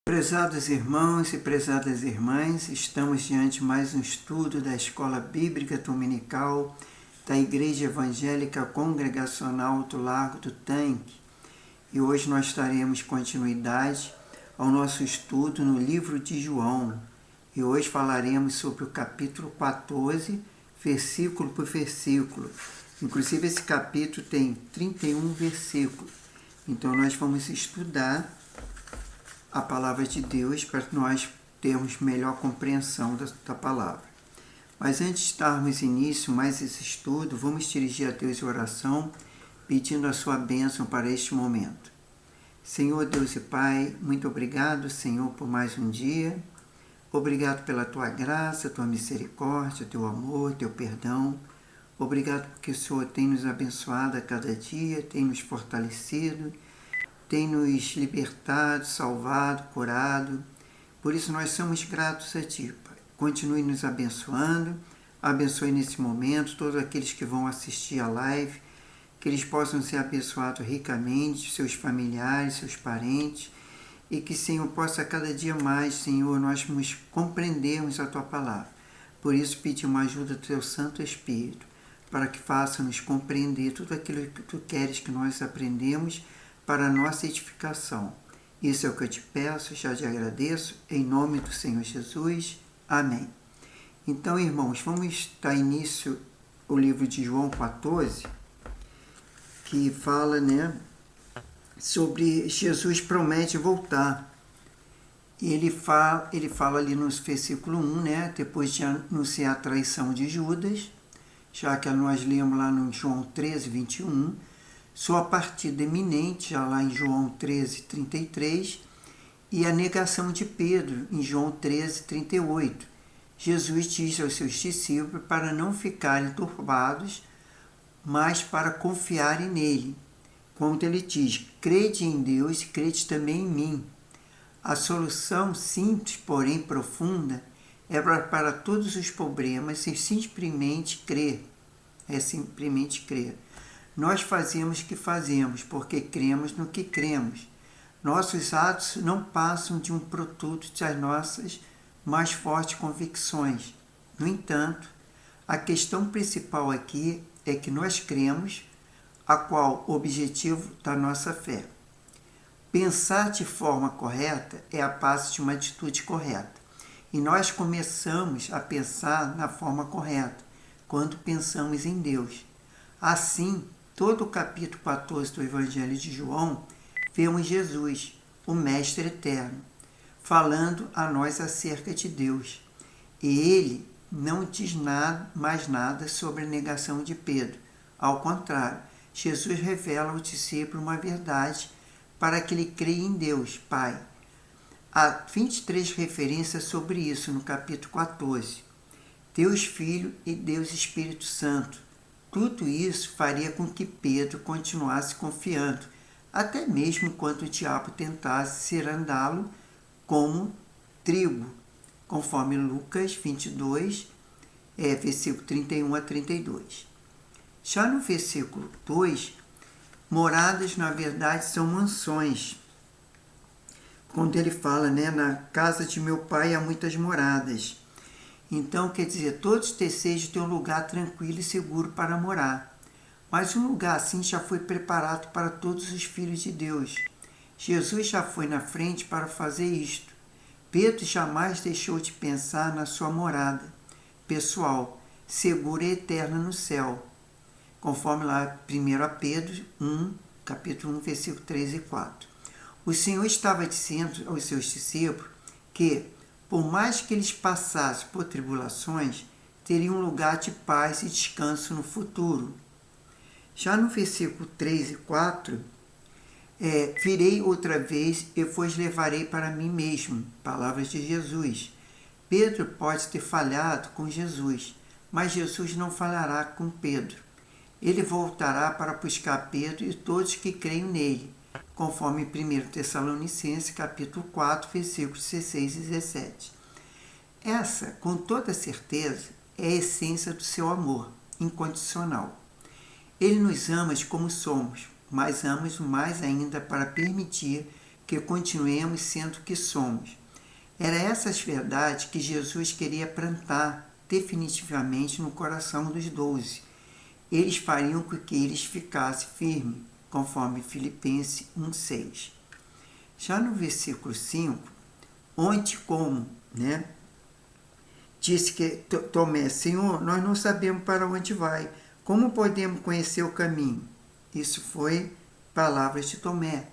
Prezados irmãos e prezadas irmãs, estamos diante de mais um estudo da Escola Bíblica Dominical da Igreja Evangélica Congregacional do Largo do Tanque. E hoje nós daremos continuidade ao nosso estudo no livro de João. E hoje falaremos sobre o capítulo 14, versículo por versículo. Inclusive esse capítulo tem 31 versículos. Então nós vamos estudar a palavra de Deus para nós termos melhor compreensão da palavra. Mas antes de darmos início mais esse estudo, vamos dirigir a Deus em oração, pedindo a sua bênção para este momento. Senhor Deus e Pai, muito obrigado, Senhor, por mais um dia. Obrigado pela tua graça, tua misericórdia, teu amor, teu perdão. Obrigado porque o Senhor tem nos abençoado a cada dia, tem nos fortalecido, tem nos libertado, salvado, curado. Por isso nós somos gratos a Ti, Pai. Continue nos abençoando, abençoe nesse momento todos aqueles que vão assistir a live, que eles possam ser abençoados ricamente, seus familiares, seus parentes, e que, Senhor, possa cada dia mais, Senhor, nós nos compreendermos a Tua palavra. Por isso pedimos a ajuda do Teu Santo Espírito, para que faça-nos compreender tudo aquilo que Tu queres que nós aprendemos, para a nossa edificação. Isso é o que eu te peço, já te agradeço, em nome do Senhor Jesus. Amém. Então, irmãos, vamos dar início ao livro de João 14, que fala, sobre Jesus promete voltar. E ele fala ali no versículo 1, depois de anunciar a traição de Judas, já que nós lemos lá no João 13, 21, sua partida iminente, já lá em João 13, 33, e a negação de Pedro, em João 13, 38. Jesus diz aos seus discípulos para não ficarem turbados, mas para confiarem nele. Quando ele diz, crede em Deus e crede também em mim. A solução simples, porém profunda, é para todos os problemas simplesmente crer. É simplesmente crer. Nós fazemos o que fazemos, porque cremos no que cremos. Nossos atos não passam de um produto das nossas mais fortes convicções. No entanto, a questão principal aqui é que nós cremos, a qual o objetivo da nossa fé. Pensar de forma correta é a base de uma atitude correta. E nós começamos a pensar na forma correta, quando pensamos em Deus. Assim, todo o capítulo 14 do Evangelho de João, vemos Jesus, o Mestre Eterno, falando a nós acerca de Deus. E ele não diz mais nada sobre a negação de Pedro. Ao contrário, Jesus revela ao discípulo uma verdade para que ele creia em Deus, Pai. Há 23 referências sobre isso no capítulo 14. Deus Filho e Deus Espírito Santo. Tudo isso faria com que Pedro continuasse confiando, até mesmo enquanto o diabo tentasse cirandá-lo como trigo, conforme Lucas 22, versículo 31 a 32. Já no versículo 2, moradas na verdade são mansões. Quando ele fala, na casa de meu pai há muitas moradas. Então, quer dizer, todos desejam ter um lugar tranquilo e seguro para morar. Mas um lugar assim já foi preparado para todos os filhos de Deus. Jesus já foi na frente para fazer isto. Pedro jamais deixou de pensar na sua morada pessoal, segura e eterna no céu. Conforme lá 1 Pedro 1, capítulo 1, versículo 3 e 4. O Senhor estava dizendo aos seus discípulos que, por mais que eles passassem por tribulações, teriam um lugar de paz e descanso no futuro. Já no versículo 3 e 4, virei outra vez e vos levarei para mim mesmo. Palavras de Jesus. Pedro pode ter falhado com Jesus, mas Jesus não falará com Pedro. Ele voltará para buscar Pedro e todos que creem nele, conforme 1 Tessalonicenses, capítulo 4, versículos 16 e 17. Essa, com toda certeza, é a essência do seu amor incondicional. Ele nos ama como somos, mas ama mais ainda para permitir que continuemos sendo o que somos. Era essas verdades que Jesus queria plantar definitivamente no coração dos 12. Eles fariam com que eles ficassem firmes, conforme Filipenses 1,6. Já no versículo 5, onde como, disse que Tomé, Senhor, nós não sabemos para onde vai, como podemos conhecer o caminho? Isso foi palavras de Tomé.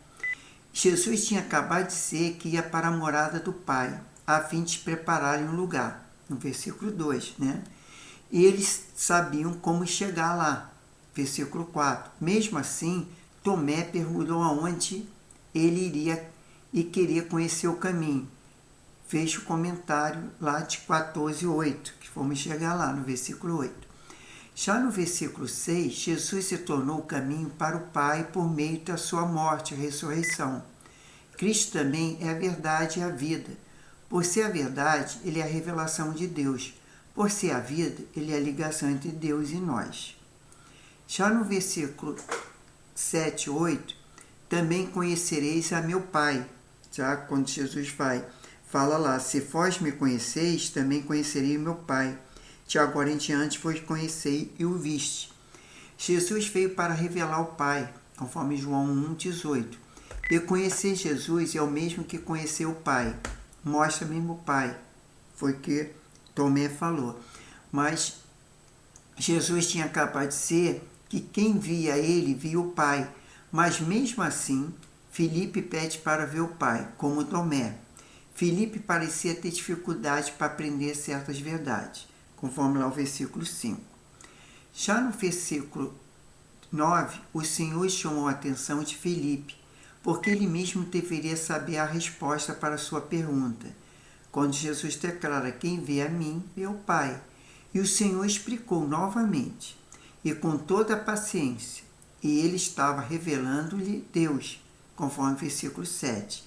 Jesus tinha acabado de dizer que ia para a morada do Pai, a fim de preparar-lhe um lugar, no versículo 2, E eles sabiam como chegar lá, versículo 4. Mesmo assim, Tomé perguntou aonde ele iria e queria conhecer o caminho. Fez o comentário lá de 14:8, que vamos chegar lá no versículo 8. Já no versículo 6, Jesus se tornou o caminho para o Pai por meio da sua morte e ressurreição. Cristo também é a verdade e a vida. Por ser a verdade, ele é a revelação de Deus. Por ser a vida, ele é a ligação entre Deus e nós. Já no versículo 7, 8, também conhecereis a meu Pai. Já quando Jesus fala lá, se vós me conheceis, também conhecerei o meu Pai. De agora em diante vos conhecei e o viste. Jesus veio para revelar o Pai, conforme João 1,18. E conhecer Jesus é o mesmo que conhecer o Pai. Mostra-me o Pai. Foi o que Tomé falou. Mas Jesus tinha acabado de dizer que quem via ele via o Pai. Mas mesmo assim, Filipe pede para ver o Pai, como Tomé. Filipe parecia ter dificuldade para aprender certas verdades, conforme lá o versículo 5. Já no versículo 9, o Senhor chamou a atenção de Filipe, porque ele mesmo deveria saber a resposta para a sua pergunta. Quando Jesus declara, quem vê a mim, vê o Pai. E o Senhor explicou novamente, e com toda a paciência, e ele estava revelando-lhe Deus, conforme o versículo 7.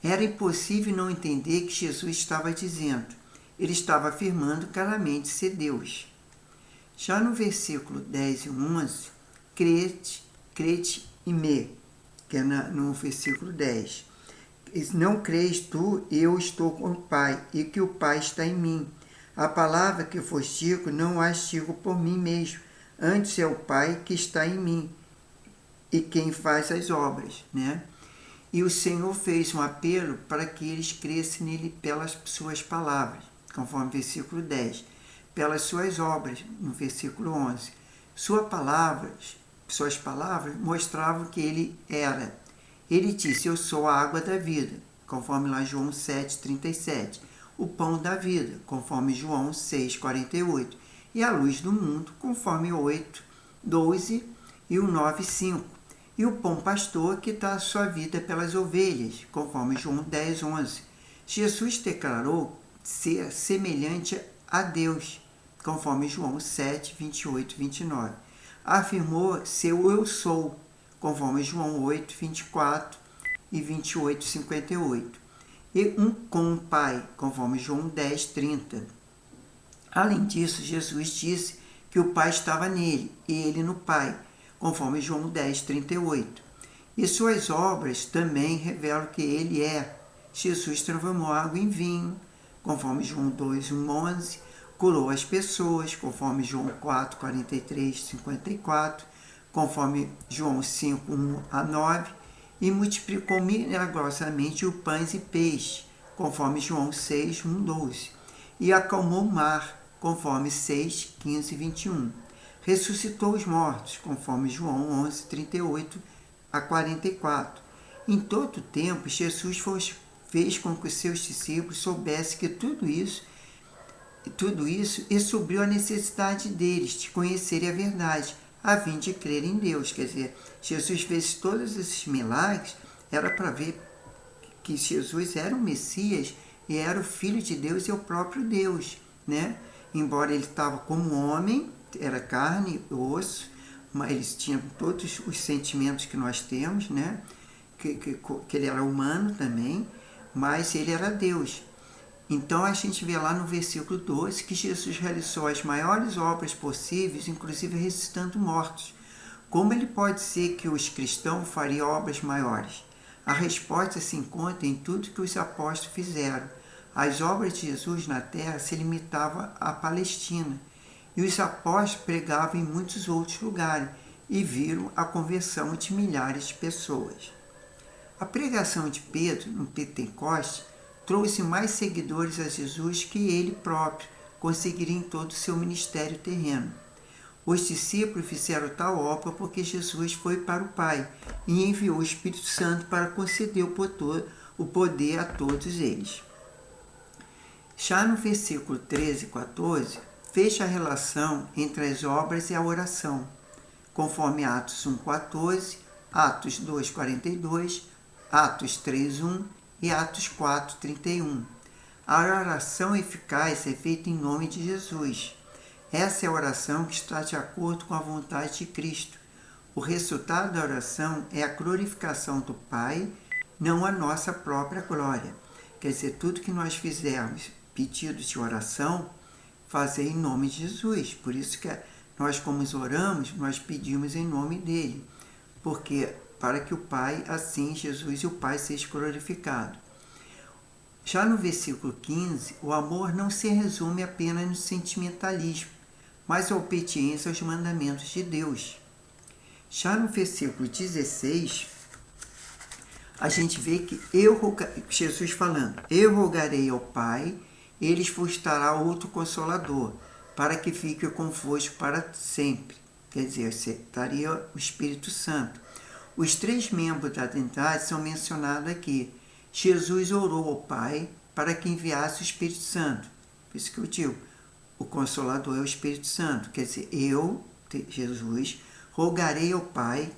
Era impossível não entender que Jesus estava dizendo. Ele estava afirmando claramente ser Deus. Já no versículo 10 e 11, crede em me, que é no versículo 10. Não crês tu, eu estou com o Pai, e que o Pai está em mim. A palavra que vos digo, não as digo por mim mesmo, antes é o Pai que está em mim, e quem faz as obras, E o Senhor fez um apelo para que eles crescem nele pelas suas palavras, conforme o versículo 10, pelas suas obras, no versículo 11. Suas palavras mostravam que ele era. Ele disse, eu sou a água da vida, conforme lá João 7,37, o pão da vida, conforme João 6,48, e a luz do mundo, conforme 8,12 e o 9,5. E o bom pastor que dá a sua vida pelas ovelhas, conforme João 10,11. Jesus declarou ser semelhante a Deus, conforme João 7, 28 e 29. Afirmou ser o eu sou, conforme João 8, 24 e 28, 58. E um com o Pai, conforme João 10, 30. Além disso, Jesus disse que o Pai estava nele e ele no Pai, conforme João 10, 38. E suas obras também revelam que ele é. Jesus transformou água em vinho, conforme João 2, 11, curou as pessoas, conforme João 4, 43, 54, conforme João 5, 1 a 9, e multiplicou milagrosamente o pães e peixe, conforme João 6, 1, 12, e acalmou o mar, conforme 6, 15 e 21. Ressuscitou os mortos, conforme João 11, 38 a 44. Em todo o tempo, Jesus fez com que os seus discípulos soubessem que tudo isso e supriu a necessidade deles de conhecerem a verdade, a fim de crer em Deus. Quer dizer, Jesus fez todos esses milagres, era para ver que Jesus era o Messias e era o Filho de Deus e o próprio Deus, Embora ele estava como homem, era carne e osso, mas eles tinham todos os sentimentos que nós temos, que ele era humano também, mas ele era Deus. Então a gente vê lá no versículo 12 que Jesus realizou as maiores obras possíveis, inclusive ressuscitando mortos. Como ele pode ser que os cristãos fariam obras maiores? A resposta se encontra em tudo que os apóstolos fizeram. As obras de Jesus na terra se limitavam à Palestina, e os apóstolos pregavam em muitos outros lugares e viram a conversão de milhares de pessoas. A pregação de Pedro no Pentecostes trouxe mais seguidores a Jesus que ele próprio conseguiria em todo o seu ministério terreno. Os discípulos fizeram tal obra porque Jesus foi para o Pai e enviou o Espírito Santo para conceder o poder a todos eles. Já no versículo 13 e 14, fecha a relação entre as obras e a oração, conforme Atos 1,14, Atos 2,42, Atos 3,1 e Atos 4,31. A oração eficaz é feita em nome de Jesus. Essa é a oração que está de acordo com a vontade de Cristo. O resultado da oração é a glorificação do Pai, não a nossa própria glória. Quer dizer, tudo que nós fizermos, pedidos de oração, fazer em nome de Jesus. Por isso que nós, como oramos, nós pedimos em nome dele. Porque para que o Pai, assim, Jesus e o Pai sejam glorificados. Já no versículo 15, o amor não se resume apenas no sentimentalismo, mas a obediência aos mandamentos de Deus. Já no versículo 16, a gente vê que Jesus falando, eu rogarei ao Pai, ele vos dará outro Consolador, para que fique convosco para sempre. Quer dizer, estaria o Espírito Santo. Os 3 membros da Trindade são mencionados aqui. Jesus orou ao Pai para que enviasse o Espírito Santo. Por isso que eu digo, o Consolador é o Espírito Santo. Quer dizer, eu, Jesus, rogarei ao Pai,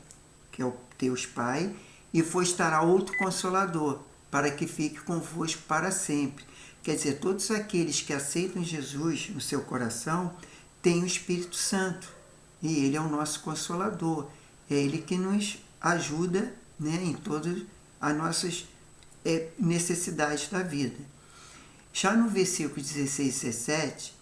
que é o Deus Pai, e vos dará outro Consolador, para que fique convosco para sempre. Quer dizer, todos aqueles que aceitam Jesus no seu coração têm o Espírito Santo. E ele é o nosso Consolador. É ele que nos ajuda, né, em todas as nossas necessidades da vida. Já no versículo 16 e 17,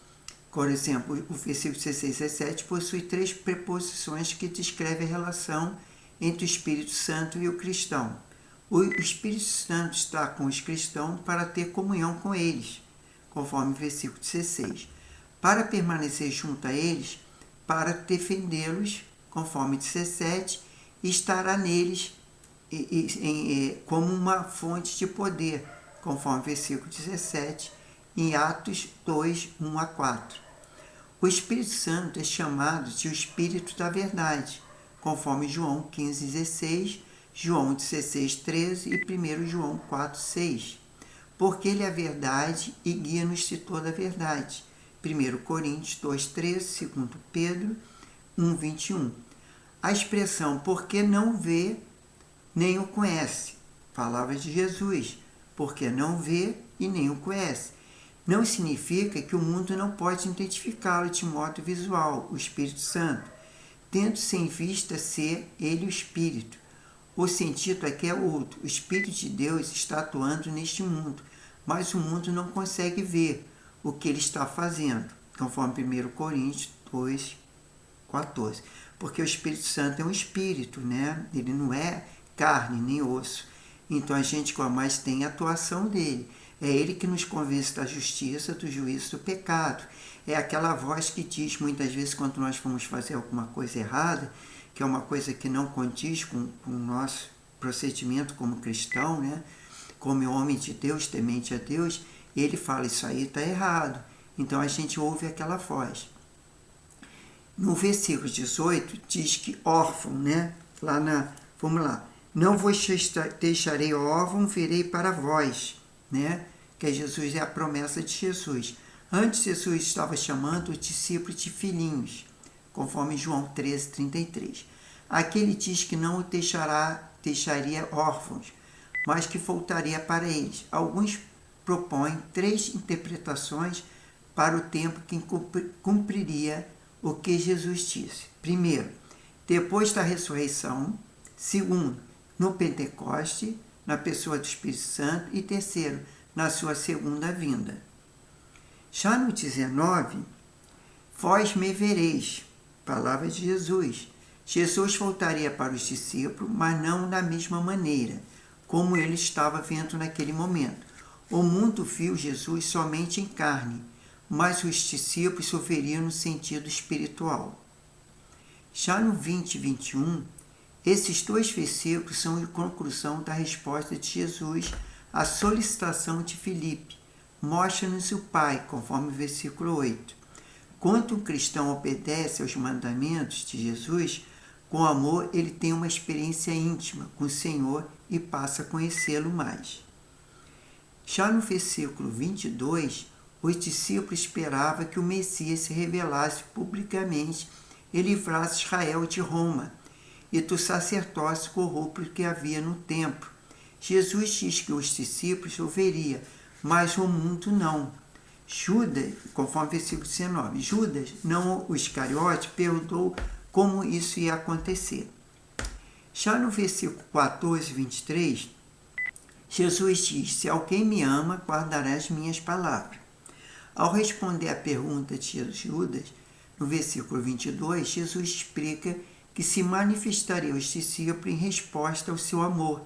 por exemplo, o versículo 16 e 17 possui 3 preposições que descrevem a relação entre o Espírito Santo e o cristão. O Espírito Santo está com os cristãos para ter comunhão com eles, conforme o versículo 16. Para permanecer junto a eles, para defendê-los, conforme 17, e estará neles como uma fonte de poder, conforme o versículo 17, em Atos 2, 1 a 4. O Espírito Santo é chamado de o Espírito da Verdade, conforme João 15, 16, João 16, 13 e 1 João 4, 6. Porque ele é a verdade e guia-nos de toda a verdade. 1 Coríntios 2, 13, 2 Pedro 1, 21. A expressão porque não vê nem o conhece. Palavras de Jesus. Porque não vê e nem o conhece. Não significa que o mundo não pode identificá-lo de modo visual, o Espírito Santo, tendo-se em vista ser ele o Espírito. O sentido aqui é outro. O Espírito de Deus está atuando neste mundo, mas o mundo não consegue ver o que ele está fazendo, conforme 1 Coríntios 2, 14. Porque o Espírito Santo é um Espírito, né? Ele não é carne nem osso. Então a gente mais tem a atuação dele. É ele que nos convence da justiça, do juízo, do pecado. É aquela voz que diz muitas vezes quando nós vamos fazer alguma coisa errada, que é uma coisa que não condiz com o nosso procedimento como cristão, né? Como homem de Deus, temente a Deus, ele fala, isso aí está errado. Então a gente ouve aquela voz. No versículo 18 diz que órfão, né? Vamos lá. Não vos deixarei órfão, virei para vós, né? Que Jesus é a promessa de Jesus. Antes Jesus estava chamando os discípulos de filhinhos, conforme João 13, 33. Aqui ele diz que não o deixaria órfãos, mas que voltaria para eles. Alguns propõem 3 interpretações para o tempo que cumpriria o que Jesus disse. Primeiro, depois da ressurreição. Segundo, no Pentecoste, na pessoa do Espírito Santo. E terceiro, na sua segunda vinda. Já no 19, vós me vereis, palavra de Jesus. Jesus voltaria para os discípulos, mas não da mesma maneira. como ele estava vendo naquele momento. O mundo viu Jesus somente em carne, mas os discípulos o veriam no sentido espiritual. Já no 20 e 21, esses dois versículos são a conclusão da resposta de Jesus à solicitação de Filipe. Mostra-nos o Pai, conforme o versículo 8. Quando um cristão obedece aos mandamentos de Jesus, com amor ele tem uma experiência íntima com o Senhor e passa a conhecê-lo mais. Já no versículo 22, os discípulos esperavam que o Messias se revelasse publicamente e livrasse Israel de Roma e do sacerdócio corrupto que havia no templo. Jesus diz que os discípulos o veriam, mas o mundo não. Judas, conforme o versículo 19, Judas, não o Iscariote, perguntou como isso ia acontecer. Já no versículo 14 e 23, Jesus diz: se alguém me ama, guardará as minhas palavras. Ao responder à pergunta de Judas, no versículo 22, Jesus explica que se manifestaria aos discípulos em resposta ao seu amor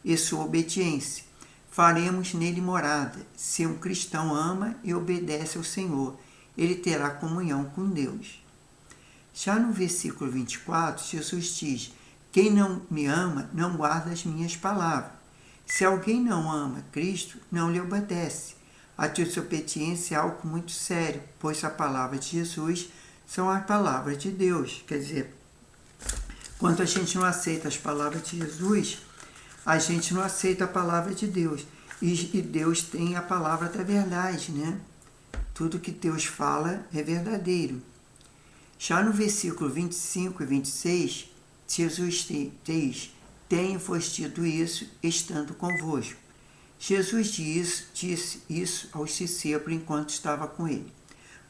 e sua obediência. Faremos nele morada. Se um cristão ama e obedece ao Senhor, ele terá comunhão com Deus. Já no versículo 24, Jesus diz: quem não me ama, não guarda as minhas palavras. Se alguém não ama Cristo, não lhe obedece. A desobediência é algo muito sério, pois a palavra de Jesus são as palavras de Deus. Quer dizer, quando a gente não aceita as palavras de Jesus, a gente não aceita a palavra de Deus. E Deus tem a palavra da verdade, né? Tudo que Deus fala é verdadeiro. Já no versículo 25 e 26, Jesus diz: tenho-vos dito isso estando convosco. Jesus disse isso aos discípulos enquanto estava com ele.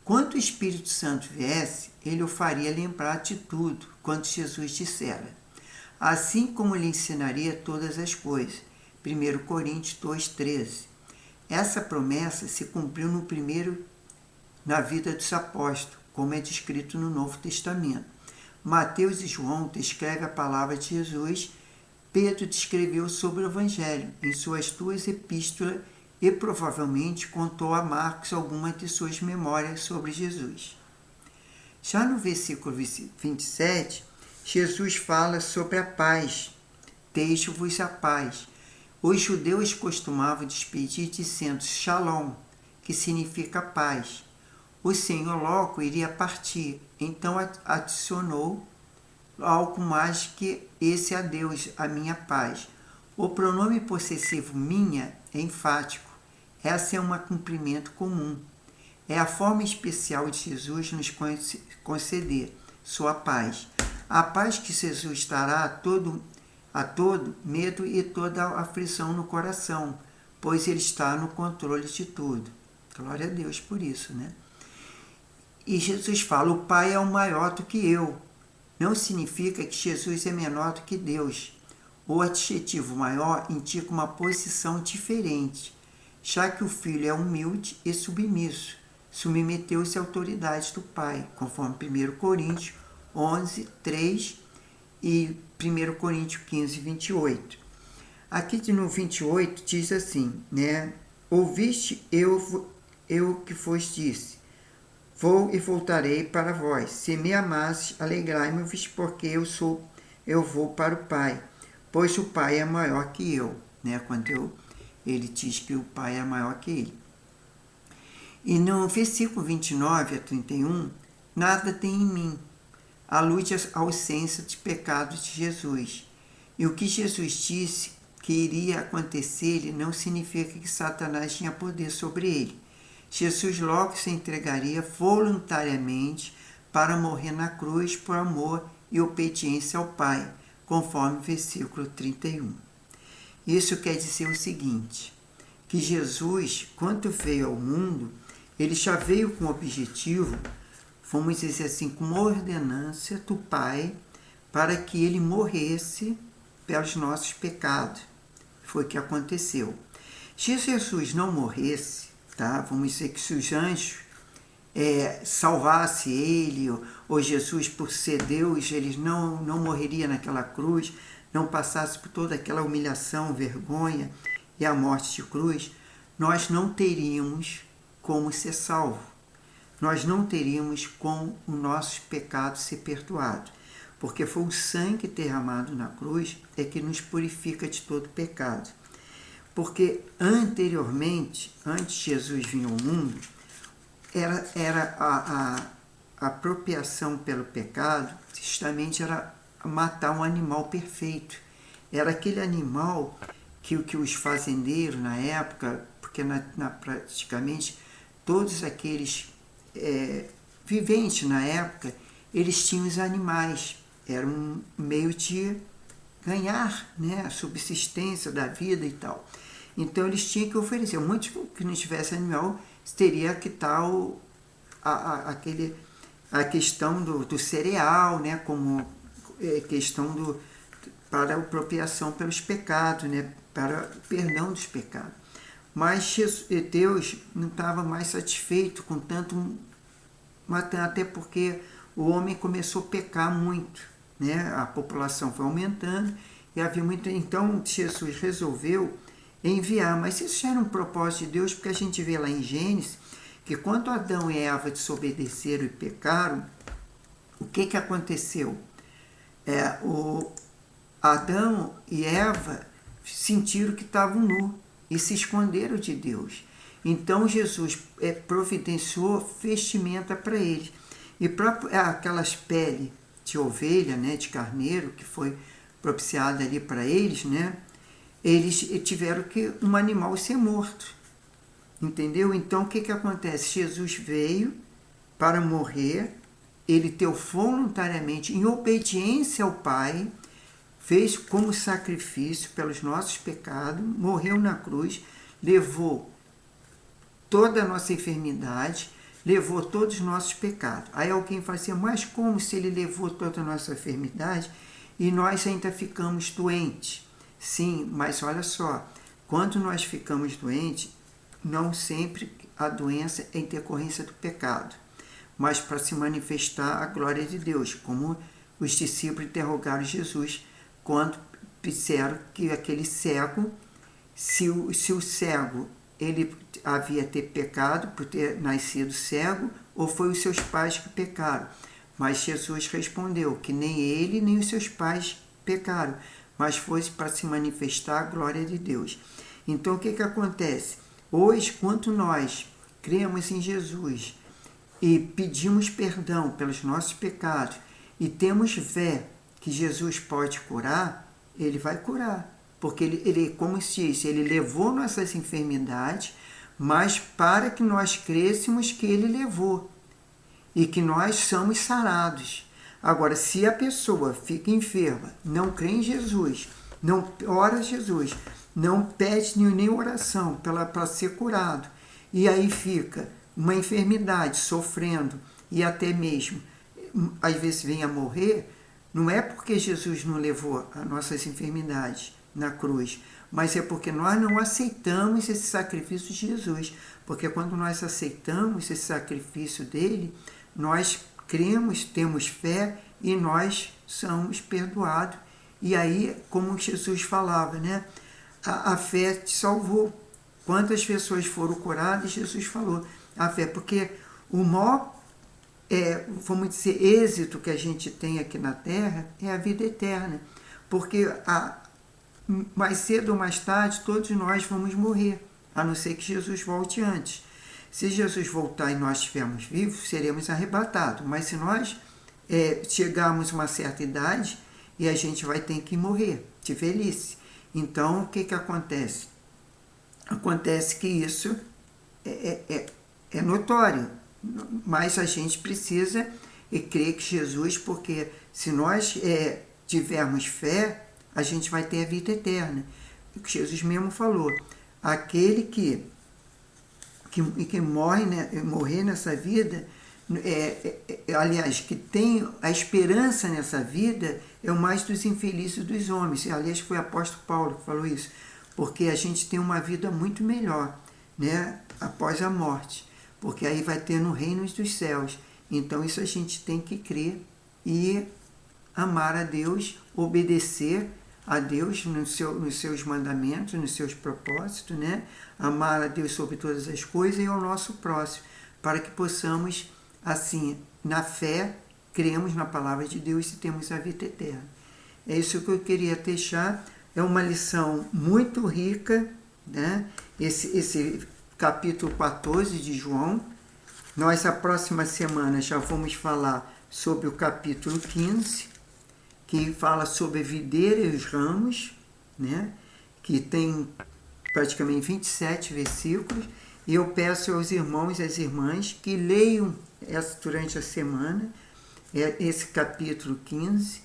Quando o Espírito Santo viesse, ele o faria lembrar de tudo quanto Jesus dissera, assim como lhe ensinaria todas as coisas. 1 Coríntios 2,13. Essa promessa se cumpriu na vida dos apóstolos, como é descrito no Novo Testamento. Mateus e João descrevem a palavra de Jesus. Pedro descreveu sobre o Evangelho em suas duas epístolas e provavelmente contou a Marcos algumas de suas memórias sobre Jesus. Já no versículo 27, Jesus fala sobre a paz. Deixo-vos a paz. Os judeus costumavam despedir dizendo Shalom, que significa paz. O Senhor logo iria partir, então adicionou algo mais que esse adeus, a minha paz. O pronome possessivo minha é enfático. Essa é um cumprimento comum. É a forma especial de Jesus nos conceder sua paz. A paz que Jesus dará a todo medo e toda aflição no coração, pois ele está no controle de tudo. Glória a Deus por isso, né? E Jesus fala: o Pai é o maior do que eu. Não significa que Jesus é menor do que Deus. O adjetivo maior indica uma posição diferente, já que o Filho é humilde e submisso, submeteu-se à autoridade do Pai, conforme 1 Coríntios 11, 3 e 1 Coríntios 15, 28. Aqui no 28 diz assim, né? Ouviste eu que vos disse, vou e voltarei para vós. Se me amastes, alegrai-me-vos, porque eu vou para o Pai, pois o Pai é maior que eu. Né? Quando ele diz que o Pai é maior que ele. E no versículo 29 a 31, nada tem em mim. Alude à ausência de pecado de Jesus. E o que Jesus disse que iria acontecer não significa que Satanás tinha poder sobre ele. Jesus logo se entregaria voluntariamente para morrer na cruz por amor e obediência ao Pai, conforme o versículo 31. Isso quer dizer o seguinte, que Jesus, quando veio ao mundo, ele já veio com o objetivo, vamos dizer assim, com uma ordenança do Pai, para que ele morresse pelos nossos pecados. Foi o que aconteceu. Se Jesus não morresse, tá? Vamos dizer que se os anjos salvasse ele, ou Jesus, por ser Deus, ele não morreria naquela cruz, não passasse por toda aquela humilhação, vergonha e a morte de cruz, nós não teríamos como ser salvo. Nós não teríamos como os nossos pecados ser perdoados. Porque foi o sangue derramado na cruz é que nos purifica de todo pecado. Porque anteriormente, antes de Jesus vir ao mundo, era a apropriação pelo pecado, justamente era matar um animal perfeito. Era aquele animal que os fazendeiros na época, porque praticamente todos aqueles viventes na época, eles tinham os animais. Era um meio de ganhar, né, a subsistência da vida e tal. Então eles tinham que oferecer. Muitos que não tivesse animal, teria que estar a questão do cereal, né, como questão para a apropriação pelos pecados, né, para o perdão dos pecados. Mas Deus não estava mais satisfeito com tanto matando, até porque o homem começou a pecar muito, né? A população foi aumentando e havia muito. Então Jesus resolveu enviar, mas isso já era um propósito de Deus, porque a gente vê lá em Gênesis que quando Adão e Eva desobedeceram e pecaram, o que aconteceu? O Adão e Eva sentiram que estavam nus e se esconderam de Deus. Então Jesus providenciou vestimenta para eles. E aquelas peles de ovelha, né, de carneiro, que foi propiciada ali para eles, né, eles tiveram que um animal ser morto. Entendeu? Então o que acontece? Jesus veio para morrer, ele deu voluntariamente, em obediência ao Pai, fez como sacrifício pelos nossos pecados, morreu na cruz, levou toda a nossa enfermidade, levou todos os nossos pecados. Aí alguém fala assim, mas como se ele levou toda a nossa enfermidade e nós ainda ficamos doentes? Sim, mas olha só, quando nós ficamos doentes, não sempre a doença é em decorrência do pecado, mas para se manifestar a glória de Deus, como os discípulos interrogaram Jesus quando disseram que aquele cego, se o cego ele havia ter pecado por ter nascido cego, ou foi os seus pais que pecaram. Mas Jesus respondeu que nem ele nem os seus pais pecaram, mas foi para se manifestar a glória de Deus. Então o que acontece? Hoje, quando nós cremos em Jesus e pedimos perdão pelos nossos pecados e temos fé que Jesus pode curar, ele vai curar. Porque ele, como se disse, ele levou nossas enfermidades, mas para que nós crêssemos que ele levou e que nós somos sarados. Agora, se a pessoa fica enferma, não crê em Jesus, não ora a Jesus, não pede nem oração para ser curado, e aí fica uma enfermidade, sofrendo, e até mesmo, às vezes, vem a morrer, não é porque Jesus não levou as nossas enfermidades na cruz, mas é porque nós não aceitamos esse sacrifício de Jesus. Porque quando nós aceitamos esse sacrifício dele, nós cremos, temos fé e nós somos perdoados. E aí, como Jesus falava, né? A fé te salvou. Quantas pessoas foram curadas? Jesus falou, a fé, porque o maior, vamos dizer, êxito que a gente tem aqui na Terra é a vida eterna. Porque mais cedo ou mais tarde, todos nós vamos morrer, a não ser que Jesus volte antes. Se Jesus voltar e nós estivermos vivos, seremos arrebatados. Mas se nós chegarmos a uma certa idade, e a gente vai ter que morrer de velhice. Então, o que acontece? Acontece que isso é notório, mas a gente precisa crer que Jesus, porque se nós tivermos fé, a gente vai ter a vida eterna. O que Jesus mesmo falou, aquele que morre, né, morrer nessa vida, aliás, que tem a esperança nessa vida, é o mais dos infelizes dos homens. Aliás, foi o apóstolo Paulo que falou isso, porque a gente tem uma vida muito melhor, né, após a morte, porque aí vai ter no reino dos céus. Então isso a gente tem que crer e amar a Deus, obedecer a Deus nos seus mandamentos, nos seus propósitos, né? Amar a Deus sobre todas as coisas e ao nosso próximo, para que possamos, assim, na fé, cremos na palavra de Deus e temos a vida eterna. É isso que eu queria deixar. É uma lição muito rica, né? Esse capítulo 14 de João. Nós, a próxima semana, já vamos falar sobre o capítulo 15, que fala sobre a videira e os ramos, né? Que tem praticamente 27 versículos. E eu peço aos irmãos e às irmãs que leiam durante a semana esse capítulo 15,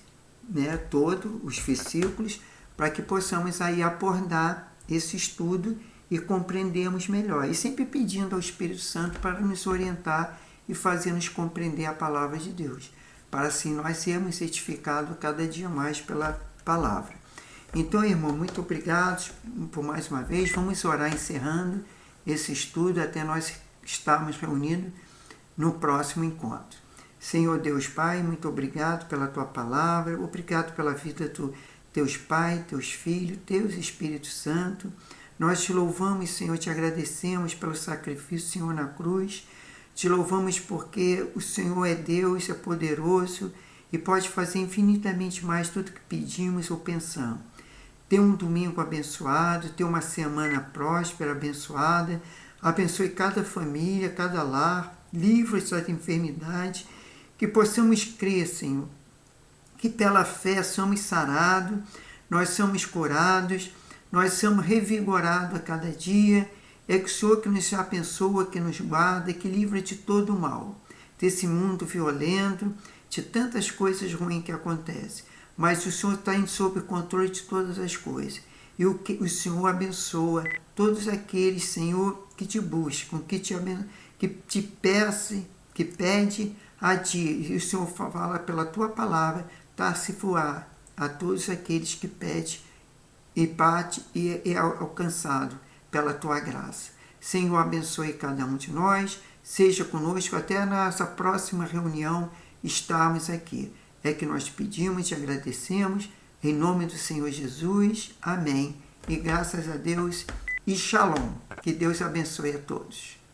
né? Todo, os versículos, para que possamos aí abordar esse estudo e compreendermos melhor. E sempre pedindo ao Espírito Santo para nos orientar e fazer-nos compreender a palavra de Deus, para assim nós sermos certificados cada dia mais pela palavra. Então, irmão, muito obrigado por mais uma vez. Vamos orar encerrando esse estudo até nós estarmos reunidos no próximo encontro. Senhor Deus Pai, muito obrigado pela Tua palavra, obrigado pela vida dos Teus Pai, Teus Filhos, Teus Espírito Santo. Nós te louvamos, Senhor, te agradecemos pelo sacrifício, Senhor, na cruz. Te louvamos porque o Senhor é Deus, é poderoso e pode fazer infinitamente mais tudo que pedimos ou pensamos. Ter um domingo abençoado, ter uma semana próspera, abençoada. Abençoe cada família, cada lar, livre-os das enfermidades. Que possamos crer, Senhor, que pela fé somos sarados, nós somos curados, nós somos revigorados a cada dia. É que o Senhor que nos abençoa, que nos guarda, que livra de todo o mal, desse mundo violento, de tantas coisas ruins que acontecem. Mas o Senhor está sob o controle de todas as coisas. E o Senhor abençoa todos aqueles, Senhor, que te buscam, que te peçam, que pede a ti. E o Senhor fala pela tua palavra, dar-se voar a todos aqueles que pedem e bate e é alcançado pela tua graça. Senhor, abençoe cada um de nós, seja conosco até a nossa próxima reunião estarmos aqui. É que nós te pedimos e te agradecemos, em nome do Senhor Jesus. Amém. E graças a Deus e Shalom. Que Deus abençoe a todos.